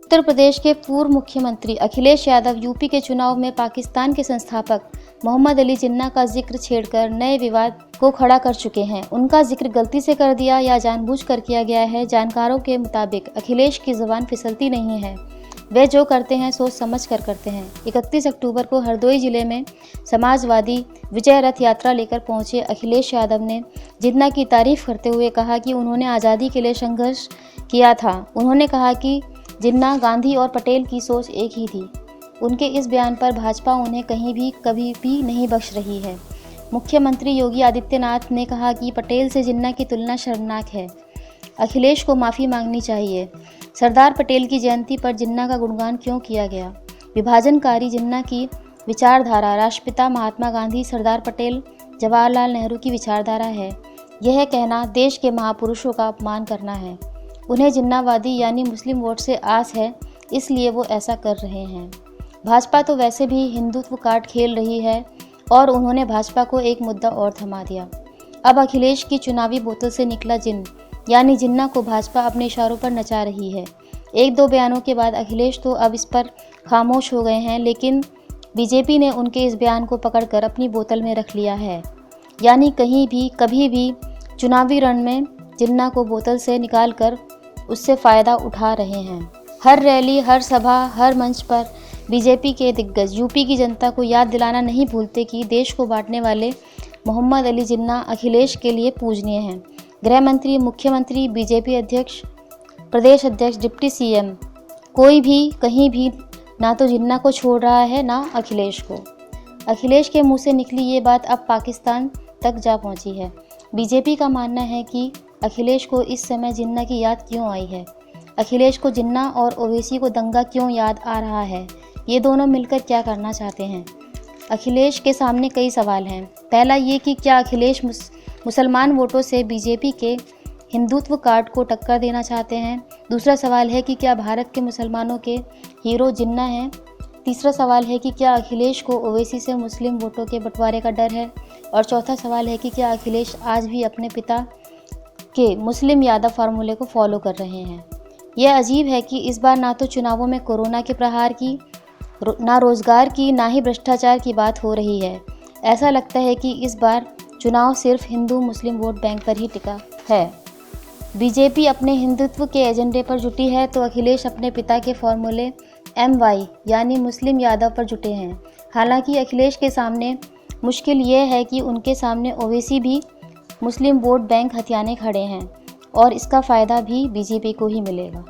उत्तर प्रदेश के पूर्व मुख्यमंत्री अखिलेश यादव यूपी के चुनाव में पाकिस्तान के संस्थापक मोहम्मद अली जिन्ना का जिक्र छेड़कर नए विवाद को खड़ा कर चुके हैं। उनका जिक्र गलती से कर दिया या जानबूझकर किया गया है। जानकारों के मुताबिक अखिलेश की जुबान फिसलती नहीं है, वे जो करते हैं सोच समझ कर करते हैं। 31 अक्टूबर को हरदोई जिले में समाजवादी विजय रथ यात्रा लेकर पहुंचे अखिलेश यादव ने जिन्ना की तारीफ करते हुए कहा कि उन्होंने आज़ादी के लिए संघर्ष किया था। उन्होंने कहा कि जिन्ना, गांधी और पटेल की सोच एक ही थी। उनके इस बयान पर भाजपा उन्हें कहीं भी कभी भी नहीं बख्श रही है। मुख्यमंत्री योगी आदित्यनाथ ने कहा कि पटेल से जिन्ना की तुलना शर्मनाक है, अखिलेश को माफ़ी मांगनी चाहिए। सरदार पटेल की जयंती पर जिन्ना का गुणगान क्यों किया गया? विभाजनकारी जिन्ना की विचारधारा राष्ट्रपिता महात्मा गांधी, सरदार पटेल, जवाहरलाल नेहरू की विचारधारा है। यह कहना देश के महापुरुषों का अपमान करना है। उन्हें जिन्नावादी यानी मुस्लिम वोट से आस है, इसलिए वो ऐसा कर रहे हैं। भाजपा तो वैसे भी हिंदुत्व कार्ड खेल रही है और उन्होंने भाजपा को एक मुद्दा और थमा दिया। अब अखिलेश की चुनावी बोतल से निकला जिन्न यानी जिन्ना को भाजपा अपने इशारों पर नचा रही है। एक दो बयानों के बाद अखिलेश तो अब इस पर खामोश हो गए हैं, लेकिन बीजेपी ने उनके इस बयान को पकड़कर अपनी बोतल में रख लिया है। यानी कहीं भी कभी भी चुनावी रण में जिन्ना को बोतल से निकाल कर उससे फ़ायदा उठा रहे हैं। हर रैली, हर सभा, हर मंच पर बीजेपी के दिग्गज यूपी की जनता को याद दिलाना नहीं भूलते कि देश को बांटने वाले मोहम्मद अली जिन्ना अखिलेश के लिए पूजनीय हैं। गृह मंत्री, मुख्यमंत्री, बीजेपी अध्यक्ष, प्रदेश अध्यक्ष, डिप्टी सीएम, कोई भी कहीं भी ना तो जिन्ना को छोड़ रहा है ना अखिलेश को। अखिलेश के मुंह से निकली ये बात अब पाकिस्तान तक जा पहुंची है। बीजेपी का मानना है कि अखिलेश को इस समय जिन्ना की याद क्यों आई है, अखिलेश को जिन्ना और ओवैसी को दंगा क्यों याद आ रहा है, ये दोनों मिलकर क्या करना चाहते हैं। अखिलेश के सामने कई सवाल हैं। पहला ये कि क्या अखिलेश मुसलमान वोटों से बीजेपी के हिंदुत्व कार्ड को टक्कर देना चाहते हैं। दूसरा सवाल है कि क्या भारत के मुसलमानों के हीरो जिन्ना हैं। तीसरा सवाल है कि क्या अखिलेश को ओवैसी से मुस्लिम वोटों के बंटवारे का डर है। और चौथा सवाल है कि क्या अखिलेश आज भी अपने पिता के मुस्लिम यादव फार्मूले को फॉलो कर रहे हैं। यह अजीब है कि इस बार ना तो चुनावों में कोरोना के प्रहार की, ना रोजगार की, ना ही भ्रष्टाचार की बात हो रही है। ऐसा लगता है कि इस बार चुनाव सिर्फ हिंदू मुस्लिम वोट बैंक पर ही टिका है। बीजेपी अपने हिंदुत्व के एजेंडे पर जुटी है तो अखिलेश अपने पिता के फॉर्मूले MY यानी मुस्लिम यादव पर जुटे हैं। हालांकि अखिलेश के सामने मुश्किल ये है कि उनके सामने ओवैसी भी मुस्लिम वोट बैंक हथियाने खड़े हैं और इसका फ़ायदा भी बीजेपी को ही मिलेगा।